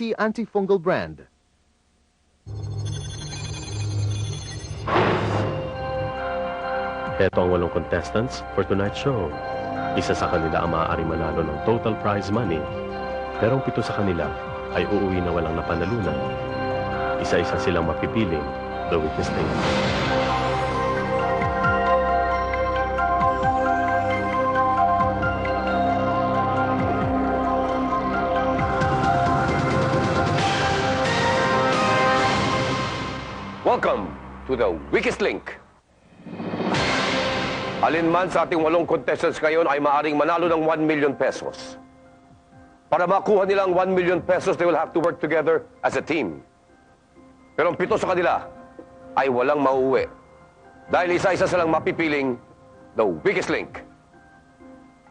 BT antifungal brand. Ito ang 8 contestants for tonight's show. Isa sa kanila ang maaaring manalo ng total prize money. Pero ang 7 sa kanila ay uuwi na walang napanalunan. Isa-isa silang mapipiling the weakest link. Welcome to the weakest link. Alinman sa ating 8 contestants ngayon ay maaring manalo ng 1 million pesos. Para makuha nilang 1 million pesos, they will have to work together as a team. Pero ang 7 sa kanila ay walang mauuwi. Dahil isa-isa silang mapipiling the weakest link.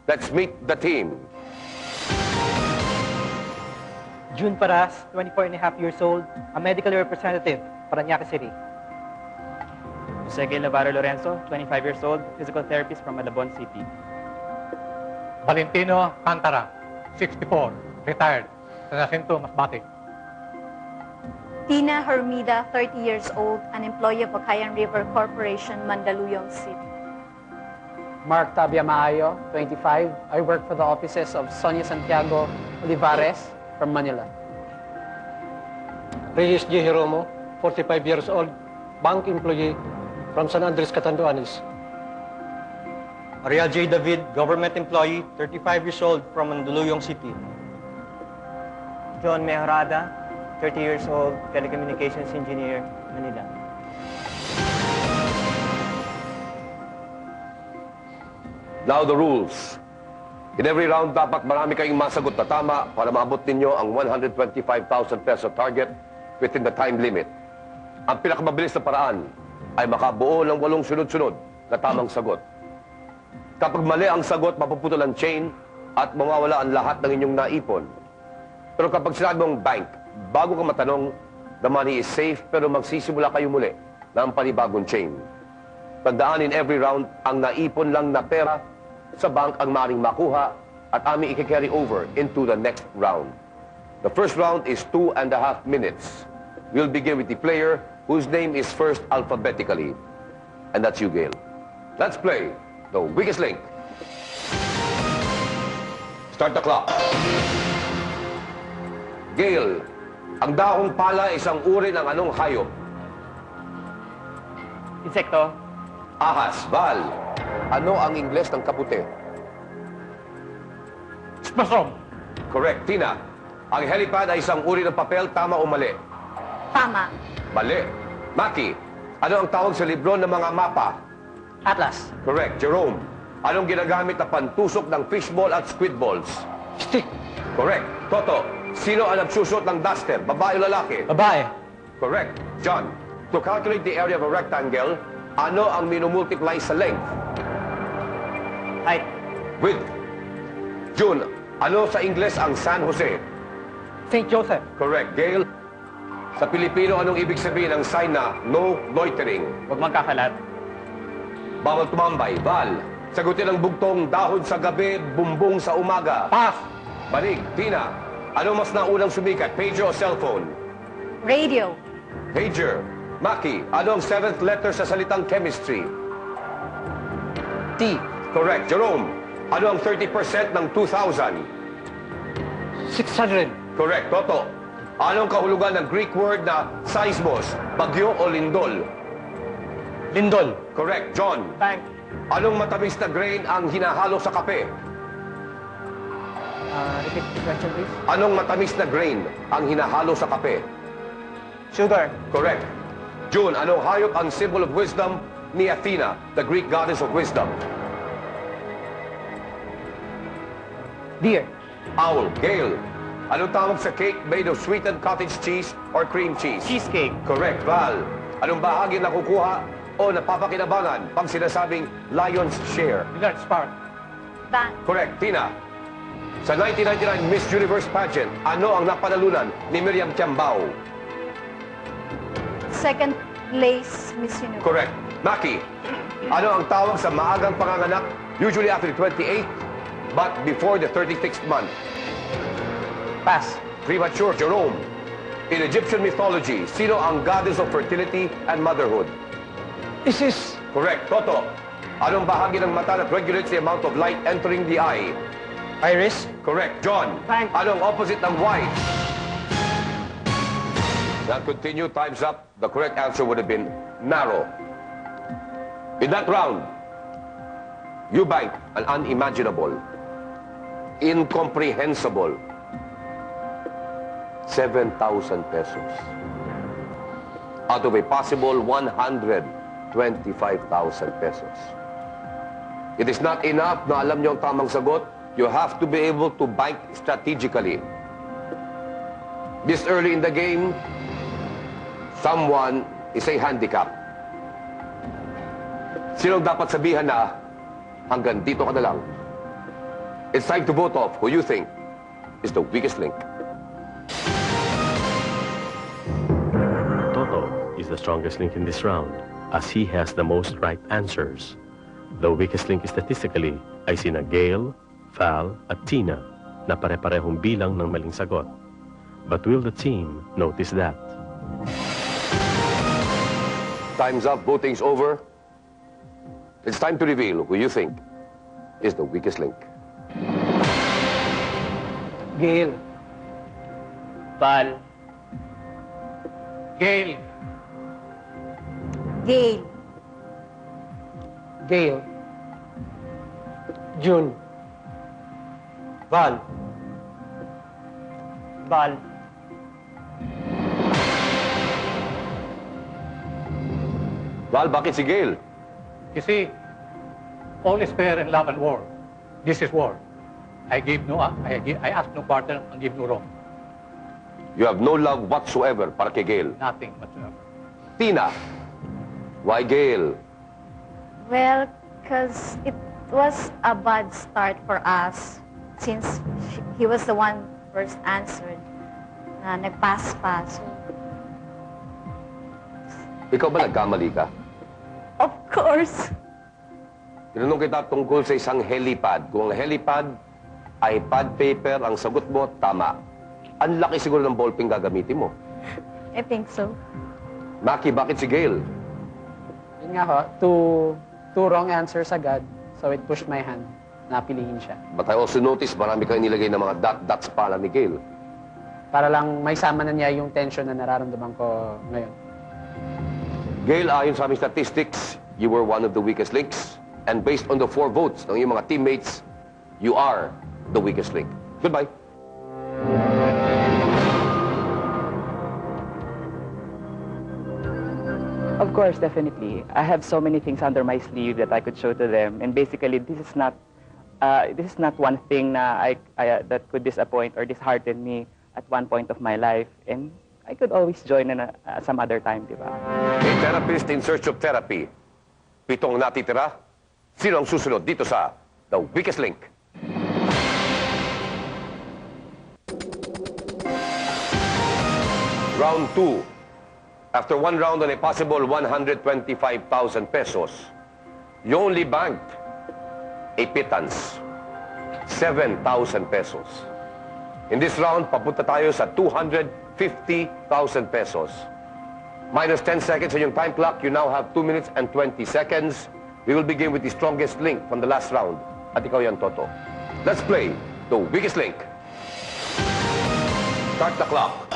Let's meet the team. June Paras, 24 and a half years old, a medical representative, Parañaque City. Jose Navarro Lorenzo, 25 years old, physical therapist from Malabon City. Valentino Cantara, 64, retired, sa Jacinto, Masbate. Tina Hermida, 30 years old, an employee of Cagayan River Corporation, Mandaluyong City. Mark Tabia Maayo, 25. I work for the offices of Sonia Santiago Olivares from Manila. Reyes G. Jeromo, 45 years old, bank employee from San Andres, Catanduanes. Maria J. David, government employee, 35 years old, from Mandaluyong City. John Mejorada, 30 years old, telecommunications engineer, Manila. Now the rules. In every round, dapat marami kayong masagot na tama para maabot ninyo ang 125,000 peso target within the time limit. Ang pinakamabilis na paraan ay makabuo ng 8 sunod-sunod na tamang sagot. Kapag mali ang sagot, mapuputol ang chain at mawawala ang lahat ng inyong naipon. Pero kapag sinabi mong bank, bago ka matanong, the money is safe pero magsisimula kayo muli ng panibagong chain. Tandaan, in every round, ang naipon lang na pera sa bank ang maaaring makuha at aming i-carry over into the next round. The first round is 2.5 minutes. We'll begin with the player whose name is first alphabetically. And that's you, Gail. Let's play the weakest link. Start the clock. Gail, ang dahong pala ay isang uri ng anong hayop? Insekto. Ahas. Val, ano ang Ingles ng kaputi? Spasm. Correct. Tina, ang helipad ay isang uri ng papel, tama o mali? Tama. Mali. Maki, ano ang tawag sa libro ng mga mapa? Atlas. Correct. Jerome, anong ginagamit na pantusok ng fishball at squid balls? Stick. Correct. Toto, sino ang nagsusot ng duster? Babae o lalaki? Babae. Correct. John, to calculate the area of a rectangle, ano ang minumultiply sa length? Height. Width. June, ano sa Ingles ang San Jose? St. Joseph. Correct. Gail, sa Pilipino, anong ibig sabihin ng sign na no loitering? Huwag magkakalat. Bawal tumambay. Val, sagutin ang bugtong dahon sa gabi, bumbong sa umaga. Pass. Banig. Tina, ano mas naunang sumikat, pager o cellphone? Radio. Pager. Maki, ano ang 7th letter sa salitang chemistry? T. Correct. Jerome, ano ang 30% ng 2,000? 600. Correct. Toto, anong kahulugan ng Greek word na seismos, bagyo o lindol? Lindol. Correct. John, Bank. anong matamis na grain ang hinahalo sa kape? Repeat the question, please. Anong matamis na grain ang hinahalo sa kape? Sugar. Correct. June, anong hayop ang symbol of wisdom ni Athena, the Greek goddess of wisdom? Deer. Owl. Gail, anong tawag sa cake made of sweetened cottage cheese or cream cheese? Cheesecake. Correct. Val, anong bahagi nakukuha o napapakinabangan pag sinasabing lion's share? Large part. Bank. Correct. Tina, sa 1999 Miss Universe pageant, ano ang napanalunan ni Miriam Tiambao? Second place, Miss Universe. Correct. Maki, ano ang tawag sa maagang panganganak, usually after the 28th, but before the 36th month? Pass. Premature, Jerome. In Egyptian mythology, sino ang goddess of fertility and motherhood? Isis. Correct. Toto. Anong bahagi ng mata that regulates the amount of light entering the eye? Iris. Correct. John. Frank. Anong opposite ng white? That continue. Time's up. The correct answer would have been narrow. In that round, you banked an unimaginable, incomprehensible 7,000 pesos out of a possible 125,000 pesos. It is not enough na alam niyo ang tamang sagot. You have to be able to bank strategically. This early in the game, someone is a handicap. Sinong dapat sabihan na hanggang dito ka na lang? It's time to vote off who you think is the weakest link. Toto is the strongest link in this round as he has the most right answers. The weakest link statistically ay sina Gail, Val at Tina na pare-parehong bilang ng maling sagot. But will the team notice that? Time's up, voting's over. It's time to reveal who you think is the weakest link. Gail. Val. Gail. Gail. Gail. June. Val. Val. Val, bakit si Gail? You see, all is fair in love and war. This is war. I ask no pardon and give no wrong. You have no love whatsoever para kay Gail. Nothing whatsoever. Tina, why Gail? Well, because it was a bad start for us since he was the one first answered. Nag-pass pa. So, Ikaw ba nagkamali ka? of course. Tinanong kita tungkol sa isang helipad. Kung ang helipad ay pad paper, ang sagot mo, tama. Ang laki siguro ng ballpen gagamitin mo. I think so. Maki, bakit si Gail? Yun nga ho, two wrong answers agad. So it pushed my hand. Napiliin siya. But I also noticed marami kang nilagay ng mga dots pala ni Gail. Para lang may sama na niya yung tension na nararamdaman ko ngayon. Gail, ayon sa aming statistics, you were one of the weakest links. And based on the 4 votes ng iyong mga teammates, you are the weakest link. Goodbye. Of course, definitely. I have so many things under my sleeve that I could show to them. And basically, this is not one thing na that could disappoint or dishearten me at one point of my life. And I could always join in some other time, di ba? A therapist in search of therapy. 7 natitira. Sino ang susunod dito sa The Weakest Link? Round 2. After one round on a possible 125,000 pesos, you only banked a pittance, 7,000 pesos. In this round, papunta tayo sa 250,000 pesos. Minus 10 seconds on your time clock, you now have 2 minutes and 20 seconds. We will begin with the strongest link from the last round. At ikaw yan, Toto. Let's play The Weakest Link. Start the clock.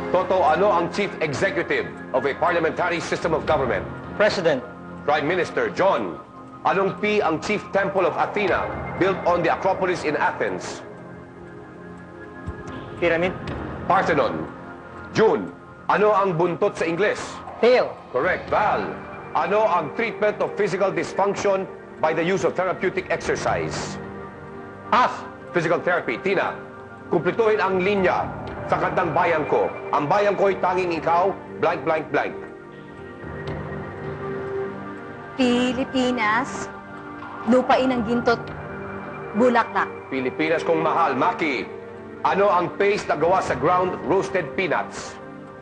Toto, ano ang chief executive of a parliamentary system of government? President. Prime Minister John. Anong P ang chief temple of Athena built on the Acropolis in Athens? Pyramid. Parthenon. June. Ano ang buntot sa Ingles? Tail. Correct. Val. Ano ang treatment of physical dysfunction by the use of therapeutic exercise? Pass. Physical therapy. Tina. Kumplituhin ang linya sa kantang Bayan Ko. Ang bayan ko'y tanging ikaw, blank, blank, blank. Pilipinas, lupain ng gintot, bulaklak. Pilipinas kong mahal. Maki. Ano ang paste na gawa sa ground roasted peanuts?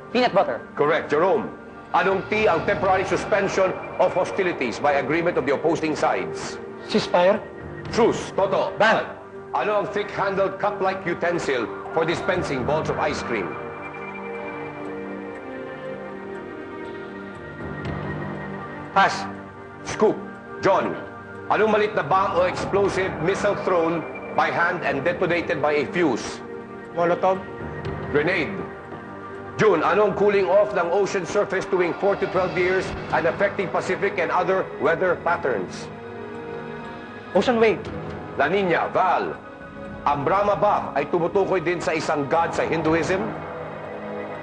Peanut butter. Correct. Jerome. Anong T ang temporary suspension of hostilities by agreement of the opposing sides? Ceasefire. Truce. Toto. Ban. Ano ang thick-handled cup-like utensil for dispensing balls of ice cream? Pass. Scoop. John, anong malit na bomb o explosive missile thrown by hand and detonated by a fuse? Molotov. Grenade. June, anong cooling off ng ocean surface tuwing 4 to 12 years and affecting Pacific and other weather patterns? Ocean wave. La Nina. Val, ang Brahma ba ay tumutukoy din sa isang god sa Hinduism?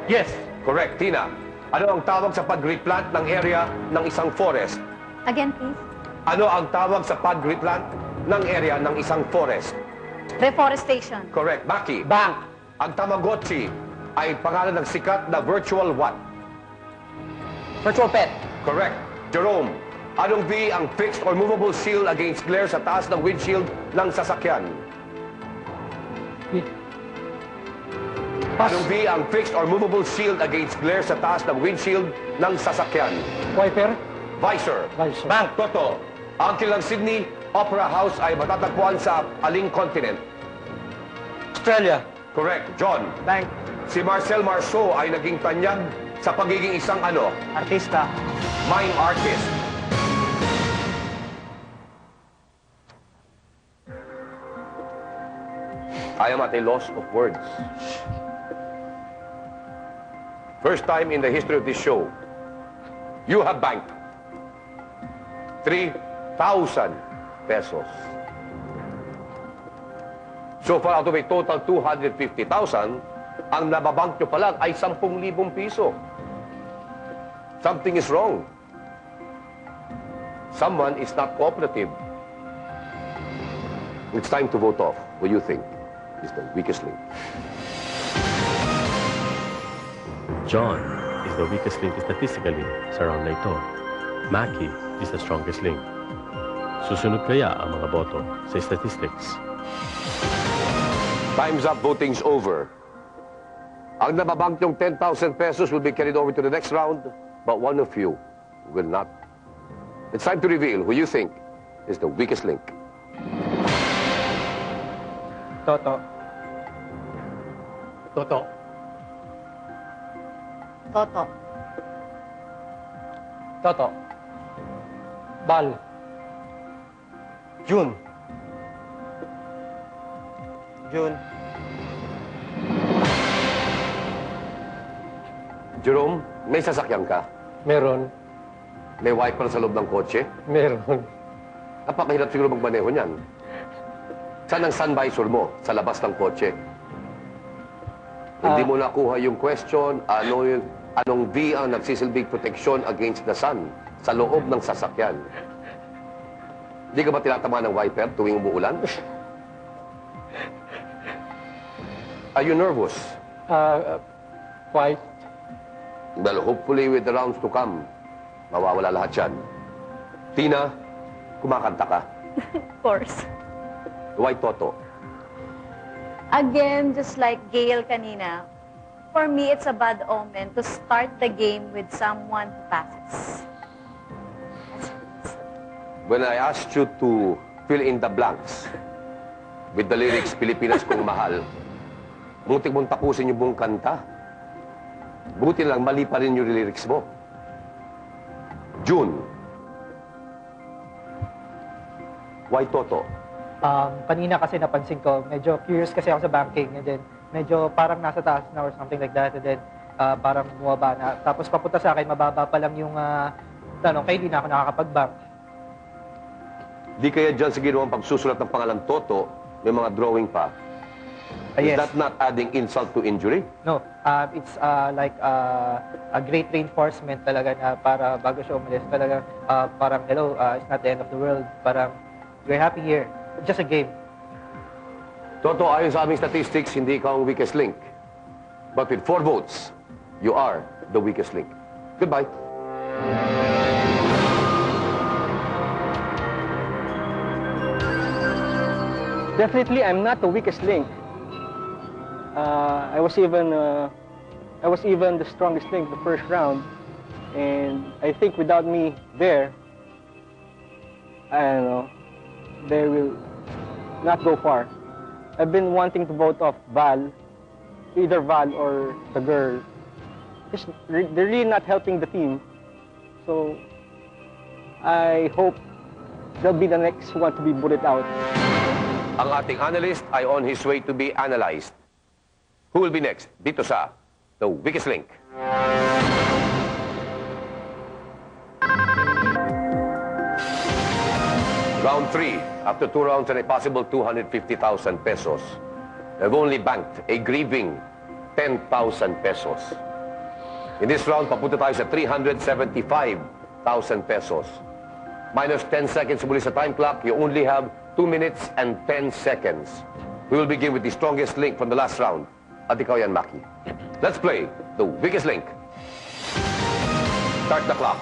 Yes. Correct. Tina, ano ang tawag sa pag-replant ng area ng isang forest? Again, please. Ano ang tawag sa pag-replant ng area ng isang forest? Reforestation. Correct. Maki, Bank. ang Tamagotchi ay pangalan ng sikat na virtual what? Virtual pet. Correct. Jerome, anong V ang fixed or movable shield against glare sa taas ng windshield ng sasakyan? Anong V ang fixed or movable shield against glare sa taas ng windshield ng sasakyan? Wiper. Visor. Visor. Bank. Toto, ang kilang Sydney Opera House ay matatagpuan sa aling continent? Australia. Correct. John, Bank. si Marcel Marceau ay naging tanyag sa pagiging isang ano? Artista. Mime artist. I am at a loss of words. First time in the history of this show, you have banked 3,000 pesos. So far, out of a total 250,000, ang nababank nyo pa lang ay 10,000 piso. Something is wrong. Someone is not cooperative. It's time to vote off. What do you think is the weakest link? John is the weakest link statistically sa round na ito. Mackie is the strongest link. Susunod kaya ang mga boto sa statistics? Time's up, voting's over. Ang nababank yung 10,000 pesos will be carried over to the next round, but one of you will not. It's time to reveal who you think is the weakest link. Toto. Toto. Toto. Toto. Bal. June. June. Jerome, may sasakyan ka? Meron. May wiper sa loob ng kotse? Meron. Napakahirap siguro magmaneho niyan. Saan ang sun visor mo? Sa labas ng kotse. Hindi mo nakuha yung question, anong V ang nagsisilbing protection against the sun sa loob ng sasakyan. Hindi ka ba tinatamaan ng wiper tuwing umuulan? Are you nervous? Quite. Well, hopefully with the rounds to come, mawawala lahat yan. Tina, kumakanta ka. Of course. Why Toto? Again, just like Gail kanina, for me, it's a bad omen to start the game with someone who passes. When I asked you to fill in the blanks with the lyrics, Pilipinas kong mahal, muntik mong tapusin yung buong kanta. Buti lang, mali pa rin yung lyrics mo. June. Why Toto? Kanina kasi napansin ko, medyo curious kasi ako sa banking, and then medyo parang nasa taas na or something like that, and then parang bumaba na. Tapos papunta sa akin, mababa pa lang yung tanong, kaya hindi na ako nakakapag-bank. Di kaya dyan sa ginawang pagsusulat ng pangalan Toto, may mga drawing pa. Is Yes. that not adding insult to injury? No, it's like a great reinforcement talaga na para bago siya umalis, talaga parang, hello, it's not the end of the world. Parang, we're happy here. It's just a game. Toto, ayon sa aming statistics, hindi ka ang weakest link. But with 4 votes, you are the weakest link. Goodbye. Definitely, I'm not the weakest link. I was even the strongest link the first round, and I think without me there, I don't know, they will not go far. I've been wanting to vote off Val, either Val or the girl. They're really not helping the team. So I hope they'll be the next one to be booted out. Ang ating analyst ay on his way to be analyzed. Who will be next? Dito sa The Weakest Link. Round 3. After 2 rounds and a possible 250,000 pesos, they've only banked a grieving 10,000 pesos. In this round, papunta tayo sa 375,000 pesos. Minus 10 seconds muli sa time clock, you only have 2 minutes and 10 seconds. We will begin with the strongest link from the last round. At ikaw yan, Maki. Let's play The Weakest Link. Start the clock.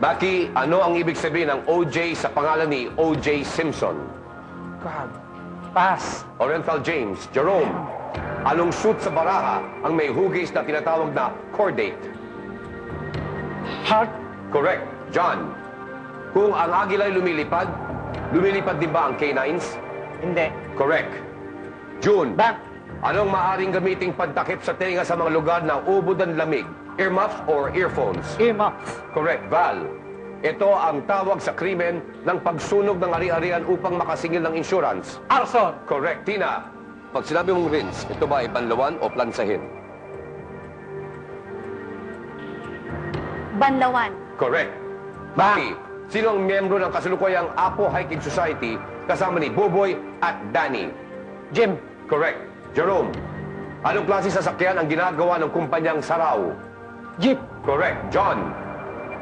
Maki, ano ang ibig sabihin ng OJ sa pangalan ni O.J. Simpson? God. Pass. Oriental James, Jerome, anong shoot sa baraha ang may hugis na tinatawag na chordate? Heart. Correct. John, kung ang agila'y lumilipad, lumilipad din ba ang canines? Hindi. Correct. June, Bank. anong maaring gamiting pantakip sa tenga sa mga lugar na ubod ng lamig? Earmuffs or earphones? Earmuffs. Correct. Val, ito ang tawag sa krimen ng pagsunog ng ari-arian upang makasingil ng insurance. Arson. Correct. Tina, pag sinabi mong rinse, ito ba ay banlawan o plansahin? Banlawan. Correct. Maki, sino ang miyembro ng kasalukuyang Apo Hiking Society kasama ni Boboy at Danny? Jim. Correct. Jerome, anong klase sasakyan ang ginagawa ng kumpanyang Sarao? Jeep. Correct. John,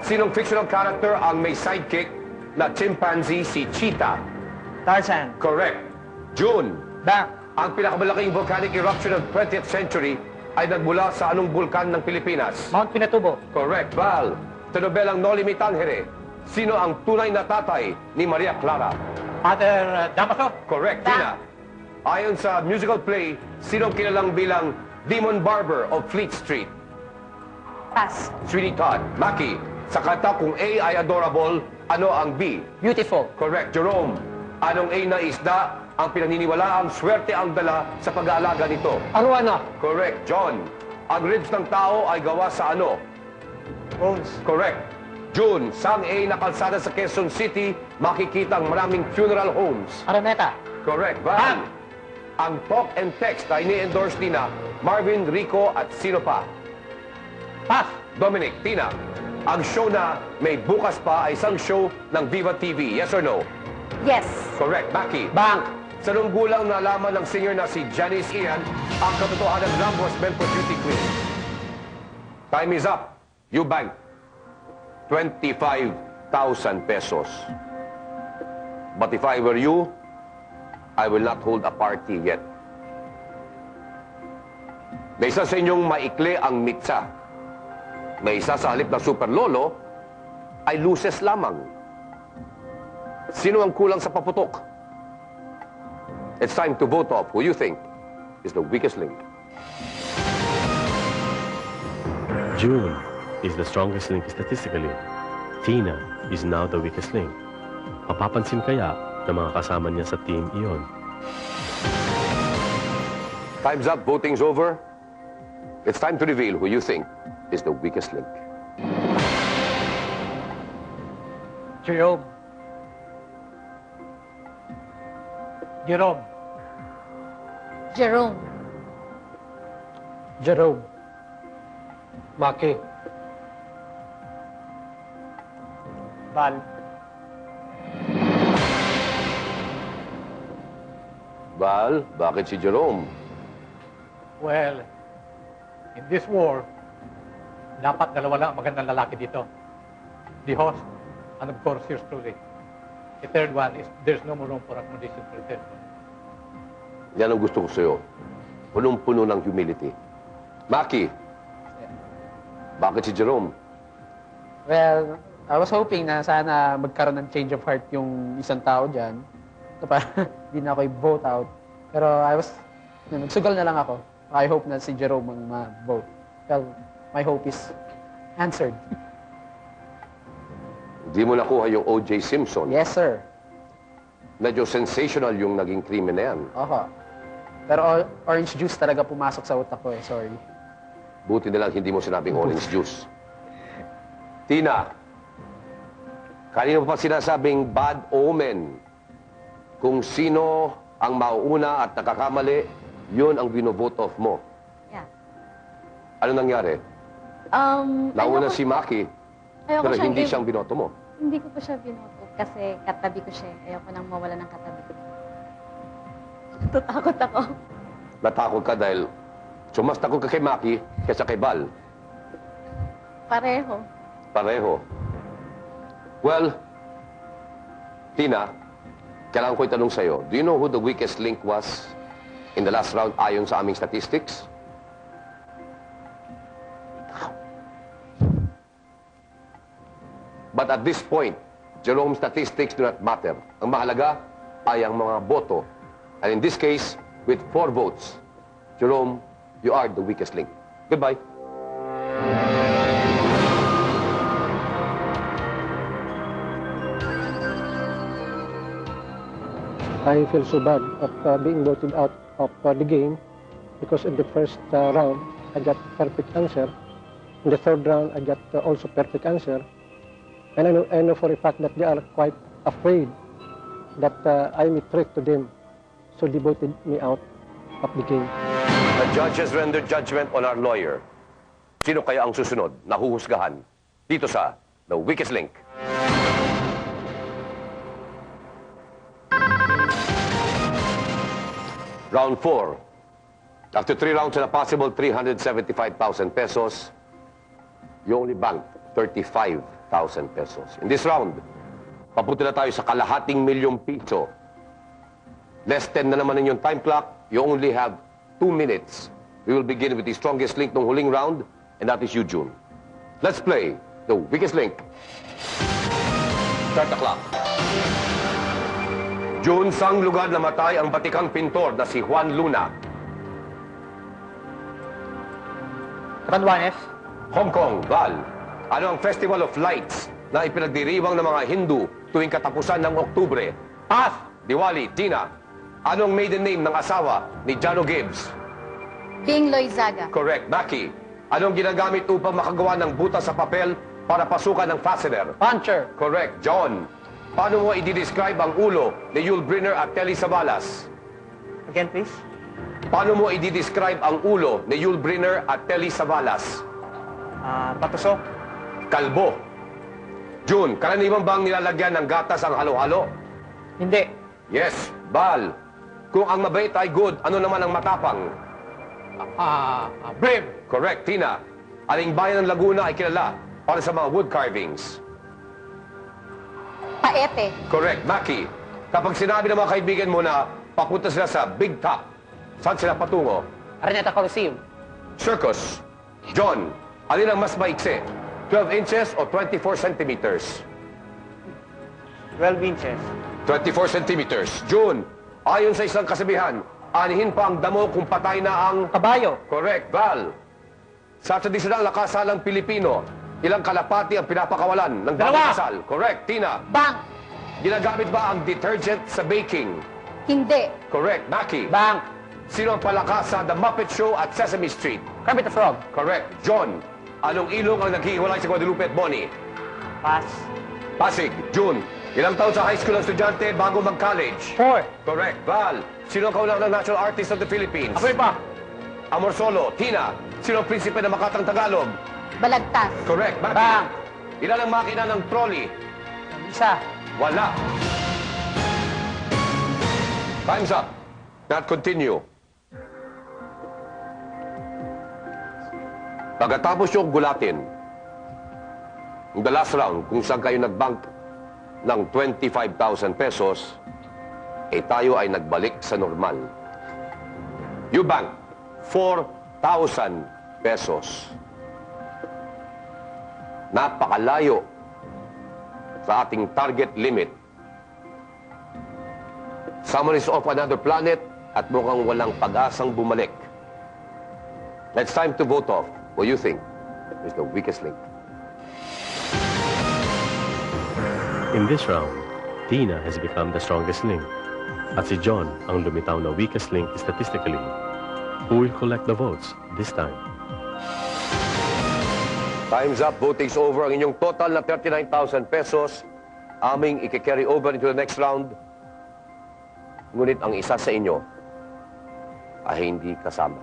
sinong fictional character ang may sidekick na chimpanzee si Cheetah? Tarzan. Correct. June, Bank. ang pinakamalaking volcanic eruption of 20th century ay nagmula sa anong bulkan ng Pilipinas? Mount Pinatubo. Correct. Val, sa nobelang Noli Me Tangere, sino ang tunay na tatay ni Maria Clara? Father Damaso. Correct. Tina, ayon sa musical play, sino ang kilalang bilang Demon Barber of Fleet Street? Pass. Sweeney Todd. Maki, sa kanta kung A ay adorable, ano ang B? Beautiful. Correct. Jerome, anong A na isda ang pinaniniwalaang swerte ang dala sa pag-aalaga nito? Aruana. Correct. John, ang ribs ng tao ay gawa sa ano? Bones. Correct. June, sang A na kalsada sa Quezon City, makikita ang maraming funeral homes. Araneta. Correct. Van, ang talk and text na ini-endorse ni na Marvin, Rico at sino pa? Pass. Dominic, Tina, ang show na may bukas pa ay isang show ng Viva TV. Yes or no? Yes. Correct. Maki, Bank. sa nung gulang nalaman ng singer na si Janice Ian, ang katotohanan lang was meant for beauty queen. Time is up. You bank 25,000 pesos. But if I were you, I will not hold a party yet. May isa sa inyong maikli ang mitsa. May isa sa halip na super lolo ay luces lamang. Sino ang kulang sa paputok? It's time to vote off who you think is the weakest link. June is the strongest link statistically. Tina is now the weakest link. Mapapansin kaya ng mga kasama niya sa team iyon? Time's up, voting's over. It's time to reveal who you think is the weakest link. Jerome. Jerome. Jerome. Jerome. Maki. Val. Val, bakit si Jerome? Well, in this war, dapat dalawa lang ang magandang lalaki dito. The host, and of course, yours truly. The third one is, there's no more room for accommodation for the third one. Yan ang gusto ko sa'yo. Punong-puno ng humility. Maki, bakit si Jerome? Well, I was hoping na sana magkaroon ng change of heart yung isang tao dyan. So, para di na ako i-vote out. Pero nagsugal na lang ako. I hope na si Jerome ang ma-vote. Well, my hope is answered. Hindi mo nakuha yung O.J. Simpson. Yes, sir. medyo sensational yung naging krimen na yan. Oho. Pero orange juice talaga pumasok sa utak ko eh. Sorry. Buti na lang hindi mo sinabing orange juice. Tina, kanino pa sinasabing bad omen? Kung sino ang mauuna at nakakamali, yun ang binovote off mo. Yeah. Ano nangyari? Nauna si Maki, pero hindi siyang binoto mo. Hindi ko pa siya binoto kasi katabi ko siya. Ayoko nang mawala ng katabi ko. Tatakot ako. Natakot ka dahil mas takot ka kay Maki kaysa kay Val. Pareho. Pareho. Well, Tina, kailangan ko itanong sa'yo, do you know who the weakest link was in the last round ayon sa aming statistics? But at this point, Jerome's statistics do not matter. Ang mahalaga ay ang mga boto. And in this case, with 4 votes, Jerome, you are the weakest link. Goodbye. I feel so bad of being voted out of the game because in the first round, I got perfect answer. In the third round, I got also perfect answer. And I know for a fact that they are quite afraid that I'm a threat to them. So they voted me out of the game. The judges rendered judgment on our lawyer. Sino kaya ang susunod na huhusgahan dito sa The Weakest Link? Round 4. After 3 rounds and a possible 375,000 pesos, you only banked 35,000 pesos. In this round, papunta na tayo sa kalahating milyong piso. Less 10 na naman inyong time clock. You only have 2 minutes. We will begin with the strongest link ng huling round, and that is you, June. Let's play The Weakest Link. Start the clock. June, saang lugar namatay ang batikang pintor na si Juan Luna? Catanduanes. Hong Kong, Val. Ano ang Festival of Lights na ipinagdiriwang ng mga Hindu tuwing katapusan ng Oktubre? Pass. Diwali, Tina. Anong maiden name ng asawa ni Jano Gibbs? Bing Loizaga. Correct. Maki. Anong ginagamit upang makagawa ng butas sa papel para pasukan ng fastener? Puncher. Correct. John. Paano mo i-describe ang ulo ni Yul Brynner at Telly Savalas? Again, please. Paano mo i-describe ang ulo ni Yul Brynner at Telly Savalas? Patusok. Kalbo. June, karaniwan bang nilalagyan ng gatas ang halo-halo? Hindi. Yes. Bal. Kung ang mabait ay good, ano naman ang matapang? Brave. Correct. Tina. Aling bayan ng Laguna ay kilala para sa mga wood carvings? Paete. Correct. Maki. Kapag sinabi ng mga kaibigan mo na papunta sila sa Big Top, saan sila patungo? Araneta Coliseum. Circus. John. Alin ang mas maikse? 12 inches o 24 centimeters? 12 inches. 24 centimeters. June. Ayon sa isang kasabihan, anihin pa ang damo kung patay na ang... Kabayo. Correct. Val. Sa tradisyonal na kasalang Pilipino, ilang kalapati ang pinapakawalan ng bagong Dalawa. kasal? Correct. Tina. Bank. Ginagamit ba ang detergent sa baking? Hindi. Correct. Maki. Bank. Sino ang palakas sa The Muppet Show at Sesame Street? Kermit the Frog. Correct. John. Anong ilong ang naghihiwalay sa Guadalupe at Bonnie? Pass. Pasig. June. Ilang taon sa high school ang estudyante bago mag-college? 4. Correct. Val. Sino ang kaunang national artist of the Philippines? Apoy pa. Amorsolo. Tina. Sino ang prinsipe ng Makatang Tagalog? Balagtas. Correct. Maki. Bang. Ilan ang makina ng trolley? Isa. Wala. Time's up. Not continue. Pagkatapos yung gulatin, in the last round, kung saan kayo nag-bank ng 25,000 pesos, eh tayo ay nagbalik sa normal. You bank 4,000 pesos. Napakalayo sa ating target limit. Someone is off another planet at mukhang walang pag-asang bumalik. It's time to vote off. What do you think is the weakest link? In this round, Tina has become the strongest link. At si John ang lumitaw na weakest link statistically. Who will collect the votes this time? Time's up. Voting's over. Ang inyong total na 39,000 pesos, aming i-carry over into the next round. Ngunit ang isa sa inyo ay hindi kasama.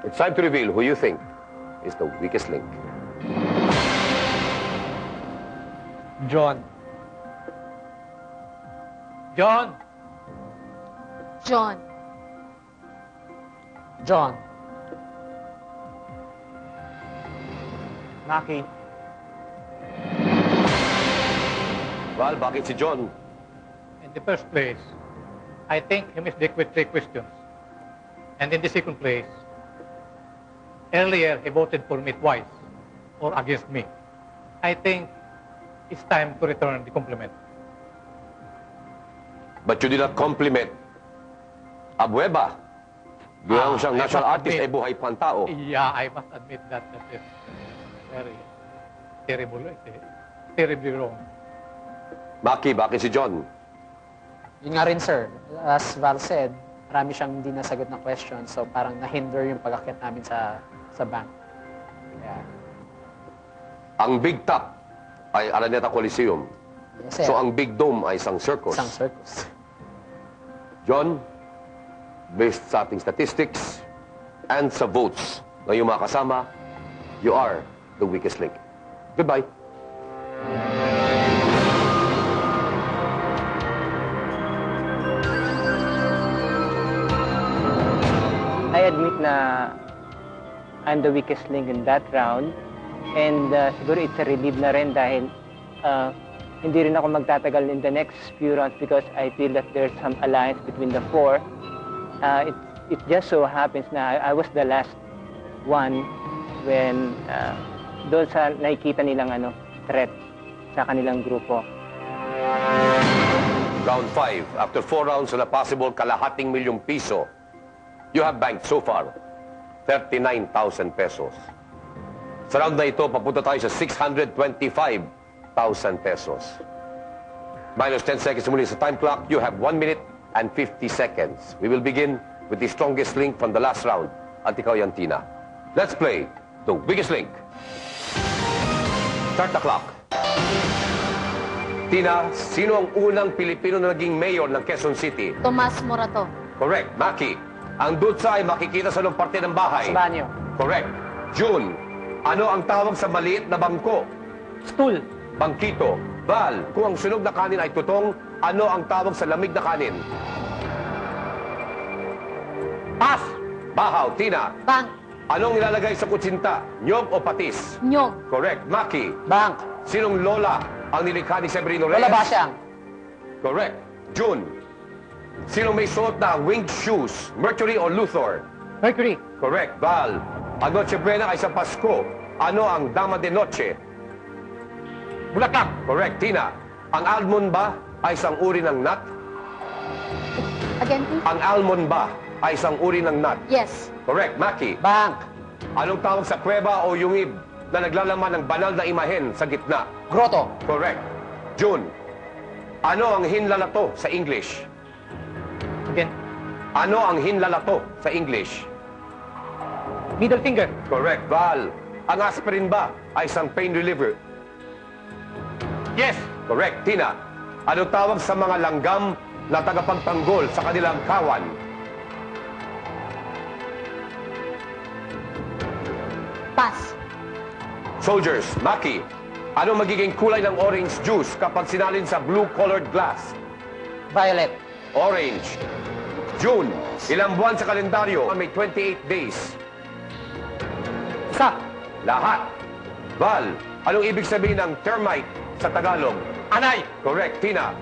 It's time to reveal who you think is the weakest link. John. John! John. John. Maki. Val, bakit si John? In the first place, I think he missed the 3 questions. And in the second place, earlier he voted for me twice or against me. I think it's time to return the compliment. But you did not compliment Abueva. Gawin siyang I national must artist ay admit. buhay pantao. Yeah, I must admit that is very terrible, terribly wrong. Maki, bakit si John? Yun nga rin, sir. As Val said, marami siyang hindi nasagot na questions. So parang na-hinder yung pag-akyat namin sa bank. Kaya, Ang Big Top ay Araneta Coliseum. yes, sir. So ang Big Dome ay isang circus. Isang circus. John, based sa ating statistics and sa votes ng iyong mga kasama, you are the weakest link. Goodbye. I admit na I'm the weakest link in that round. And siguro it's a relief na rin dahil hindi rin ako magtatagal in the next few rounds because I feel that there's some alliance between the 4. It just so happens na I was the last one when doon sa nakikita nilang threat sa kanilang grupo. Round 5. After 4 rounds on a possible kalahating milyong piso, you have banked so far 39,000 pesos. Sa round na ito, papunta tayo sa 625,000 pesos. Minus 10 seconds muli sa time clock, you have 1 minute and 50 seconds. We will begin with the strongest link from the last round. At ikaw yan, Tina. Let's play the weakest link. Start the clock. Tina, sino ang unang Pilipino na naging mayor ng Quezon City? Tomas Morato. Correct. Maki, ang dutsa ay makikita sa anong parte ng bahay? Sa banyo. Correct. June, ano ang tawag sa maliit na bangko? Stool. Bangkito. Val, kung ang sunog na kanin ay tutong, ano ang tawag sa lamig na kanin? Pass! Bahaw. Tina, Bank. anong nilalagay sa kutsinta? Nyog o patis? Nyog. Correct. Maki, Bank. sinong lola ang nilikha ni Severino Reyes? Lola Basyang. Correct. June, sinong may suot na winged shoes? Mercury o Luthor? Mercury. Correct. Val, ang Noche Buena ay sa Pasko. Ano ang Dama de Noche? Bulaklak! Correct. Tina, ang almond ba ay isang uri ng nut? Again, please. Ang almond ba ay isang uri ng nut? Yes. Correct. Maki, Bank. anong tawag sa kuweba o yungib na naglalaman ng banal na imahen sa gitna? Grotto. Correct. June, ano ang hinlalato sa English? Again. Ano ang hinlalato sa English? Middle finger. Correct. Val, ang aspirin ba ay isang pain reliever? Yes! Correct. Tina, anong tawag sa mga langgam na tagapagtanggol sa kanilang kawan? Pass. Soldiers, Maki, ano magiging kulay ng orange juice kapag sinalin sa blue-colored glass? Violet. Orange. June, ilang buwan sa kalendaryo may 28 days? Isa. Lahat. Val, anong ibig sabihin ng termite sa Tagalog? Anay! Correct. Tina,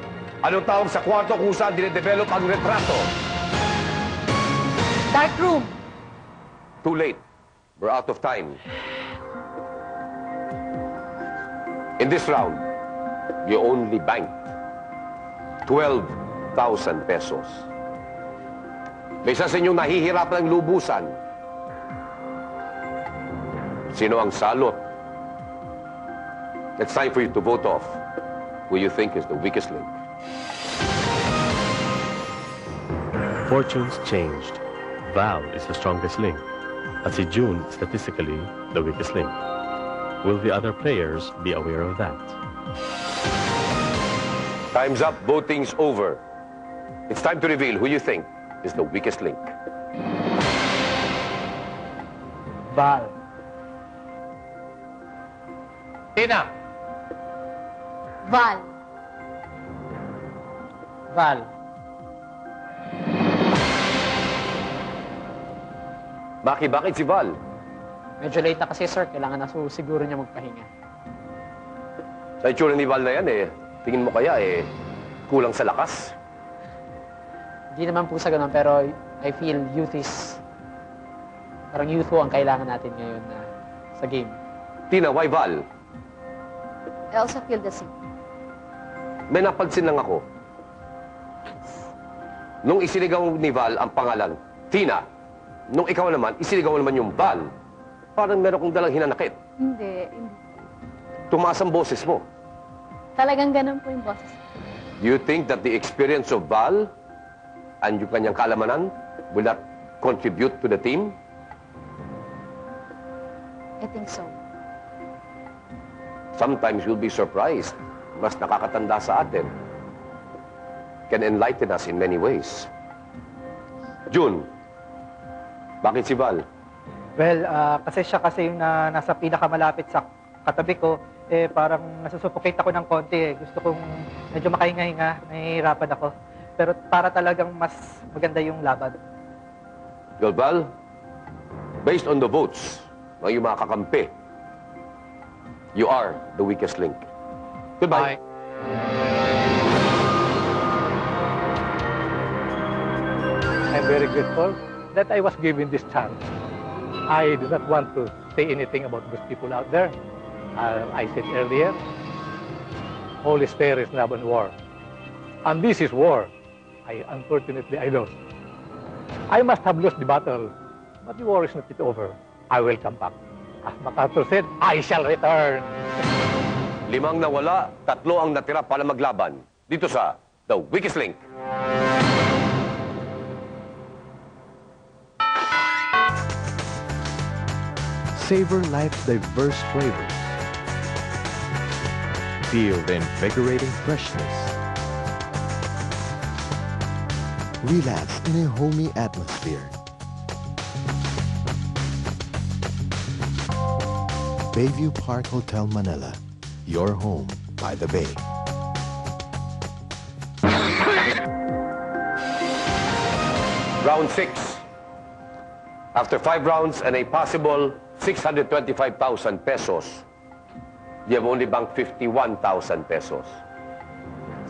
anong tawag sa kwarto kung saan dinedevelop ang retrato? Dark room. Too late. We're out of time. In this round, you only banked 12,000 pesos. May isa sa inyong nahihirapan ng lubusan. Sino ang salot? It's time for you to vote off. who you think is the weakest link. Fortunes changed. Val is the strongest link, at si June statistically the weakest link. Will the other players be aware of that? Time's up, voting's over. It's time to reveal who you think is the weakest link. Val. Tina, Val. Val. Maki, bakit si Val? Medyo late na kasi, sir. Kailangan na siguro niya magpahinga. Sa itsura ni Val na yan tingin mo kaya kulang sa lakas? Hindi naman po sa ganun, pero I feel youth is... Parang youth po ang kailangan natin ngayon sa game. Tina, why Val? I also feel the same. May napansin lang ako. Nung isinigaw ni Val ang pangalan, Tina, nung ikaw naman, isinigaw naman yung Val, parang meron kong dalang hinanakit. Hindi. Tumaas ang boses mo. Talagang ganun po yung boses. Do you think that the experience of Val and yung kanyang kalamanan will not contribute to the team? I think so. Sometimes you'll be surprised. Mas nakakatanda sa atin. Can enlighten us in many ways. June, bakit si Val? Well, kasi siya kasi yung nasa pinakamalapit sa katabi ko, parang nasusuffocate ako ng konti. Gusto kong medyo makahinga-hinga, nahihirapan ako. Pero para talagang mas maganda yung laban. Well, Val, based on the votes ng iyong mga kakampi, you are the weakest link. Goodbye. I'm very grateful that I was given this chance. I do not want to say anything about those people out there. I said earlier, all is fair is love and war. And this is war. Unfortunately, I lost. I must have lost the battle, but the war is not yet over. I will come back. As MacArthur said, I shall return. 5 nawala, 3 ang natira para maglaban. Dito sa The Weakest Link. Savor life's diverse flavors. Feel the invigorating freshness. Relax in a homey atmosphere. Bayview Park Hotel Manila, your home by the bay. Round 6. After 5 rounds and a possible 625,000 pesos, you have only banked 51,000 pesos.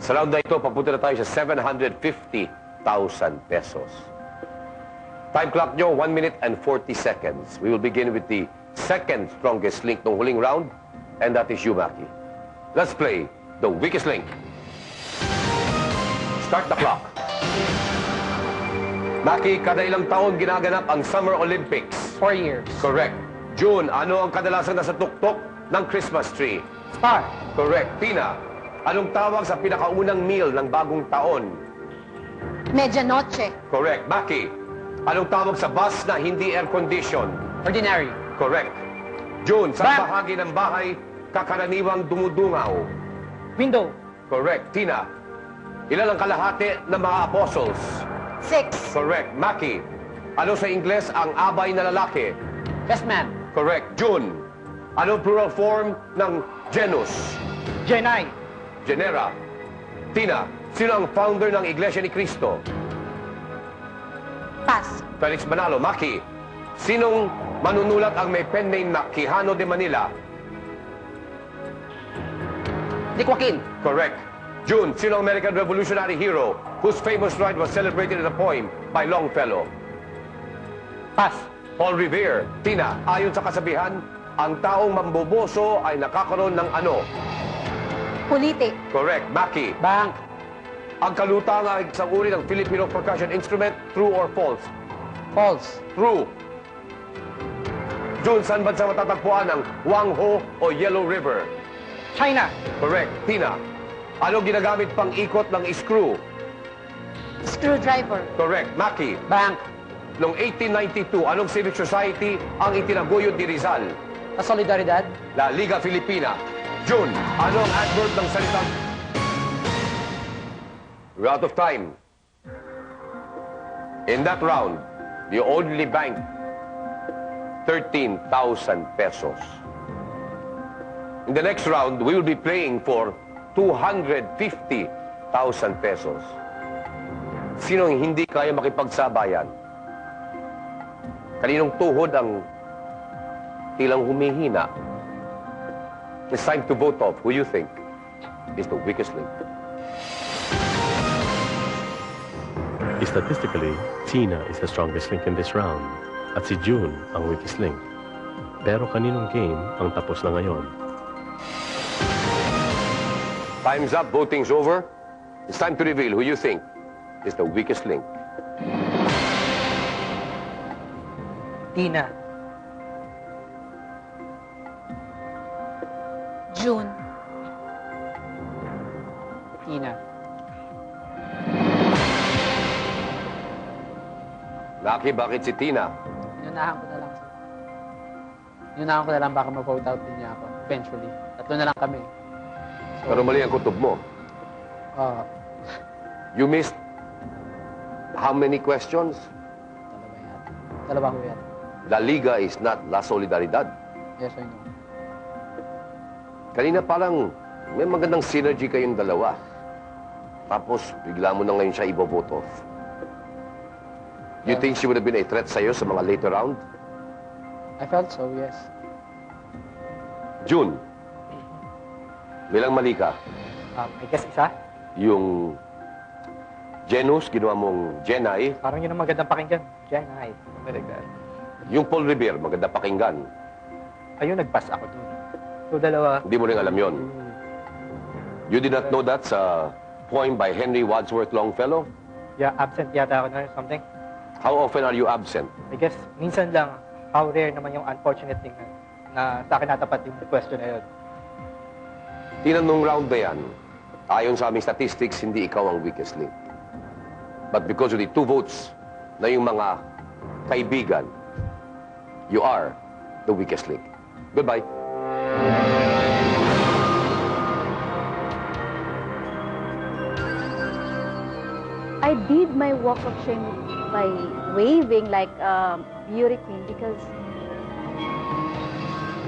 Sa round na ito, papunta na tayo sa 750,000 pesos. Time clock nyo, 1 minute and 40 seconds. We will begin with the second strongest link ng huling round, and that is you, Maki. Let's play The Weakest Link. Start the clock. Maki, kada ilang taon ginaganap ang Summer Olympics? 4 years. Correct. June, ano ang kadalasan nasa tuktok ng Christmas tree? Star. Correct. Tina, anong tawag sa pinakaunang meal ng bagong taon? Medianoche. Correct. Maki, anong tawag sa bus na hindi air-condition? Ordinary. Correct. June, sa Bank. bahagi ng bahay, kakaraniwang dumudungaw? Window. Correct. Tina, ilan ang kalahati ng mga apostles? 6. Correct. Maki, ano sa Ingles ang abay na lalaki? Yes, man. Correct. June, anong plural form ng genus? Genai. Genera. Tina, sino ang founder ng Iglesia ni Cristo? Pass. Felix Manalo. Maki, sinong manunulat ang may pen name na Quijano de Manila? Dick Joaquin. Correct. June, sino ang American Revolutionary hero whose famous ride was celebrated in a poem by Longfellow? Pass. Paul Revere. Tina, ayon sa kasabihan, ang taong mamboboso ay nakakaroon ng ano? Politik. Correct. Maki, Bank. ang kalutang ay isang uri ng Filipino percussion instrument, true or false? False. True. June, saan bansa matatagpuan ang Wangho o Yellow River? China. Correct. Tina, Anong ginagamit pang ikot ng screw? Screwdriver. Correct. Maki, Bank. noong 1892, anong civic society ang itinaguyod ni Rizal? Sa Solidaridad. La Liga Filipina. June, anong adverb ng salitang... We're out of time. In that round, you only banked 13,000 pesos. In the next round, we will be playing for 250,000 pesos. Sino ang hindi kaya makipagsabayan? Kaninong tuhod ang tilang humihina? It's time to vote off who you think is the weakest link. Statistically, Tina is the strongest link in this round at si June ang weakest link. Pero kaninong game ang tapos na ngayon? Time's up, voting's over. It's time to reveal who you think is the weakest link. Tina. June. Tina. Lucky, bakit si Tina? Inunahan ko na lang, sir. Inunahan ko na lang baka ma-vote out din niya ako. Eventually. Tatlo na lang kami. So, Pero mali ang kutob mo. You missed how many questions? dalawa yata. Dalawa ko yata. La Liga is not La Solidaridad. Yes, I know. Kanina parang may magandang synergy kayong dalawa. Tapos bigla mo na ngayon siya i-vote off. You think she would have been a threat sa'yo sa mga later round? I felt so, yes. June, bilang mali ka, I guess isa. yung genus, ginawa mong Genai. Parang yun ang magandang pakinggan. Genai. Something like that. Yung Paul Revere, maganda pakinggan. Ayun, nag-pass ako dun. So, dalawa. Hindi mo rin alam yon. You did not know that sa poem by Henry Wadsworth Longfellow? Yeah, absent yata ako na or something. How often are you absent? I guess, minsan lang, how rare naman yung unfortunate thing na sa akin natapat yung question na yun. Tinanong round na yan, ayon sa aming statistics, hindi ikaw ang weakest link. But because of the 2 votes na yung mga kaibigan, you are the weakest link. Goodbye. I did my walk of shame by waving like a beauty queen because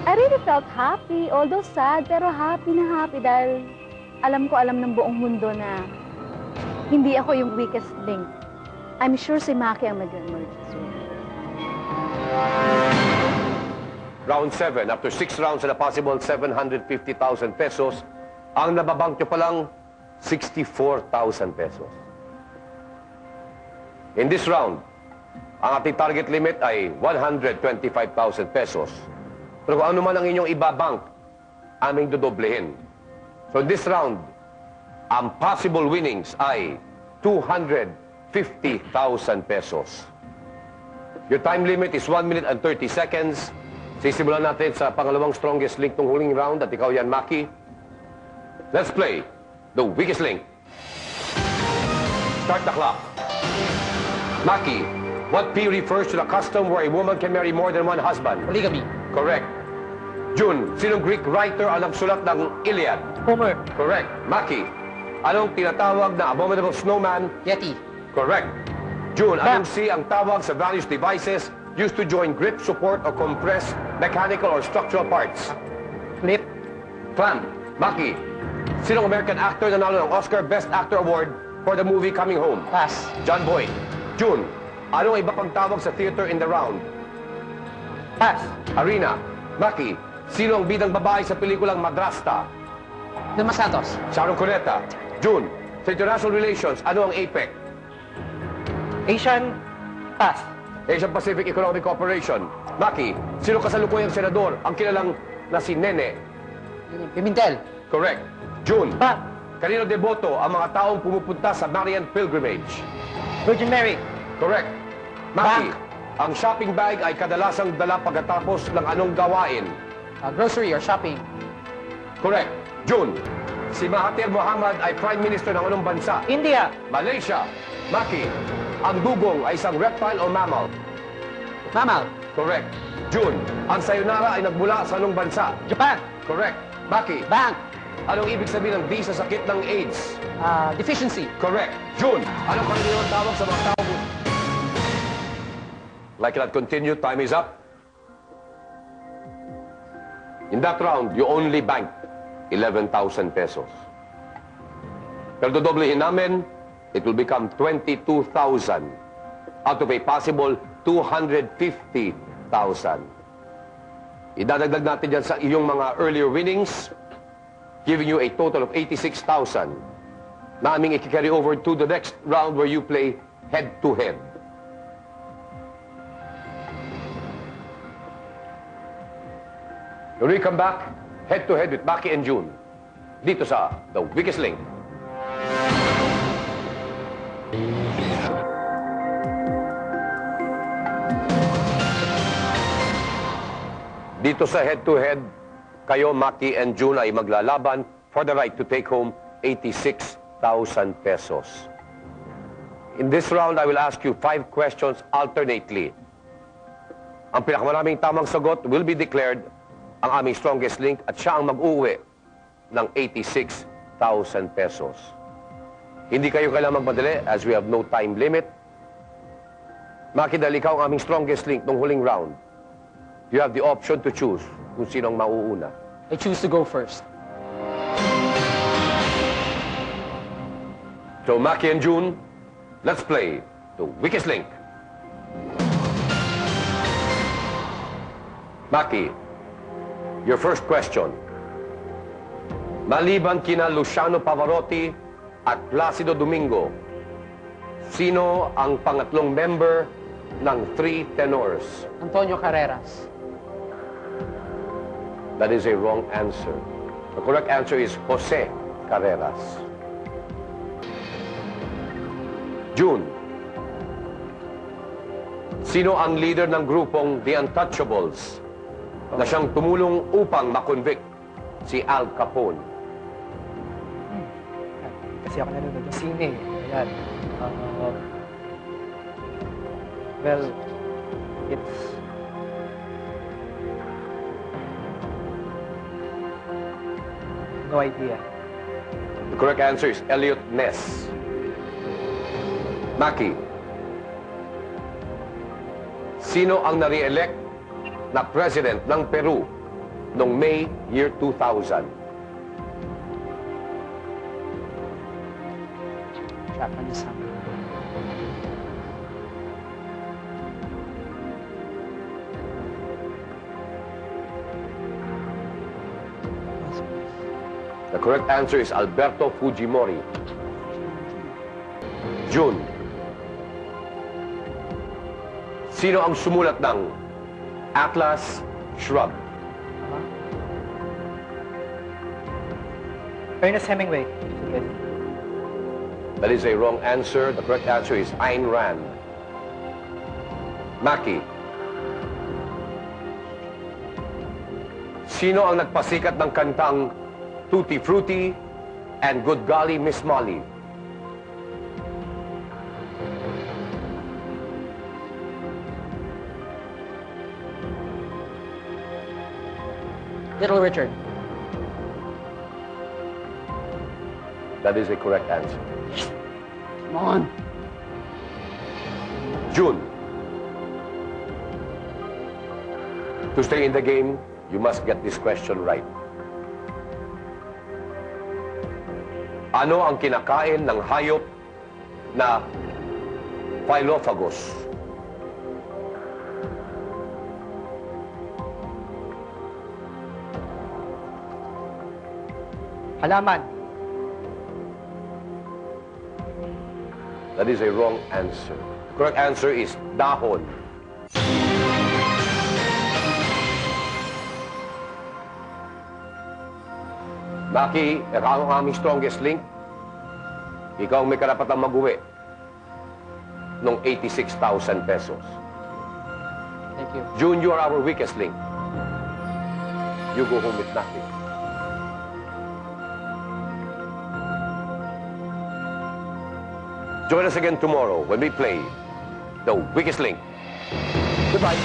I really felt happy, although sad, pero happy na happy dahil alam ng buong mundo na hindi ako yung weakest link. I'm sure si Maki ang mag-emerge soon. Round 7, after 6 rounds and a possible 750,000 pesos, ang nababank nyo palang 64,000 pesos. In this round, ang ating target limit ay 125,000 pesos. Pero kung ano man ang inyong ibabank, aming dodoblehin. So in this round, ang possible winnings ay 250,000 pesos. Your time limit is 1 minute and 30 seconds. Sisimulan natin sa pangalawang strongest link ng huling round at ikaw yan, Maki. Let's play the weakest link. Start the clock. Maki, what P refers to the custom where a woman can marry more than one husband? Polygamy. Correct. June, sinong Greek writer ang nagsulat ng Iliad? Homer. Correct. Maki, anong tinatawag na abominable snowman? Yeti. Correct. June, anong C ang tawag sa various devices used to join grip, support, or compress mechanical or structural parts? Flip. Clamp. Maki, sinong American actor na nanalo ng Oscar Best Actor Award for the movie Coming Home? Pass. John Boyd. June, anong iba pang tawag sa theater in the round? Pass. Arena. Maki, sino ang bidang babae sa pelikulang Madrasta? Dilma Santos. Sharon Cuneta. June, sa international relations, ano ang APEC? Asian. Pass. Asian Pacific Economic Cooperation. Maki, sino kasalukuyang senador ang kilalang na si Nene? Pimentel. Correct. June, Pass. kanino deboto ang mga taong pumupunta sa Marian Pilgrimage? Virgin Mary. Correct. Maki, Bank. ang shopping bag ay kadalasang dala pagkatapos ng anong gawain? Grocery or shopping. Correct. June, Si Mahathir Mohamad ay Prime Minister ng anong bansa? India. Malaysia. Maki, ang dugong ay isang reptile o mammal? Mammal. Correct. June, ang sayonara ay nagmula sa anong bansa? Japan. Correct. Maki, Bank. anong ibig sabihin ng D sa sakit ng AIDS? Deficiency. Correct. June, anong karaniwang tawag sa mga tao? I cannot continue. Time is up. In that round, you only banked 11,000 pesos. Pero dodoblehin namin, it will become 22,000 out of a possible 250,000. Idadagdag natin dyan sa iyong mga earlier winnings, giving you a total of 86,000 na aming i-carry over to the next round where you play head-to-head. When we come back, head-to-head with Maki and June, dito sa The Weakest Link. Dito sa head-to-head, kayo, Maki and June, ay maglalaban for the right to take home 86,000 pesos. In this round, I will ask you 5 questions alternately. Ang pinakamaraming tamang sagot will be declared ang aming strongest link at siya ang mag-uwi ng 86,000 pesos. Hindi kayo kailangang magmadali as we have no time limit. Maki, dahil ikaw ang aming strongest link nung huling round, you have the option to choose kung sino ang mauuna. I choose to go first. So, Maki and June, let's play The Weakest Link. Maki, your first question. Maliban kina Luciano Pavarotti at Placido Domingo, sino ang pangatlong member ng Three Tenors? Antonio Carreras. That is a wrong answer. The correct answer is Jose Carreras. June, sino ang leader ng grupong The Untouchables na siyang tumulong upang makonvict si Al Capone? Kasi ako nanonood ng sine. Ayan. Well, it's... No idea. The correct answer is Elliot Ness. Maki, sino ang nare-elect na president ng Peru noong May year 2000? Japanese. The correct answer is Alberto Fujimori. June, sino ang sumulat ng Atlas Shrugged? Ernest Hemingway. That is a wrong answer. The correct answer is Ayn Rand. Maki, sino ang nagpasikat ng kantang Tutti Frutti and Good Golly Miss Molly? Little Richard. That is a correct answer. Come on. June, to stay in the game, you must get this question right. Ano ang kinakain ng hayop na Philophagus? Halaman. That is a wrong answer. The correct answer is dahon. Maki, ikaw ang aming strongest link. Ikaw ang may karapatang mag-uwi ng 86,000 pesos. Thank you. June, you are our weakest link. You go home with nothing. Join us again tomorrow when we play The Weakest Link. Goodbye.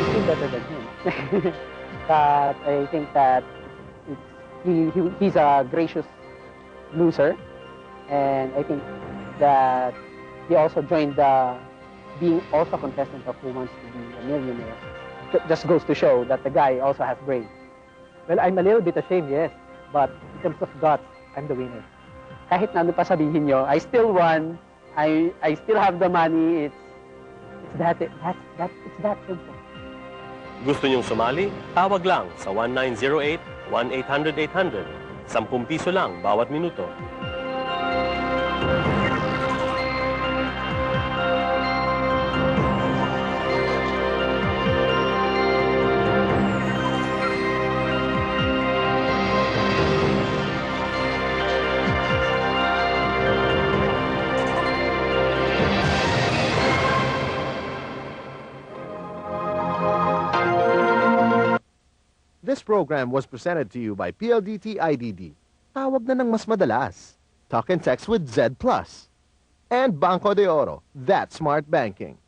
Still better than him. But I think that he's a gracious loser, and I think that he also joined being also a contestant of Who Wants to Be a Millionaire. Just goes to show that the guy also has brains. Well, I'm a little bit ashamed, yes. But in terms of guts, I'm the winner. Kahit na ano pa sabihin nyo, I still won. I still have the money. It's that simple. Gusto niyong sumali? Tawag lang sa 1908-1800-800. 10 piso lang bawat minuto. This program was presented to you by PLDT IDD. Tawag na ng mas madalas. Talk and text with Z+. And Banco de Oro, that's smart banking.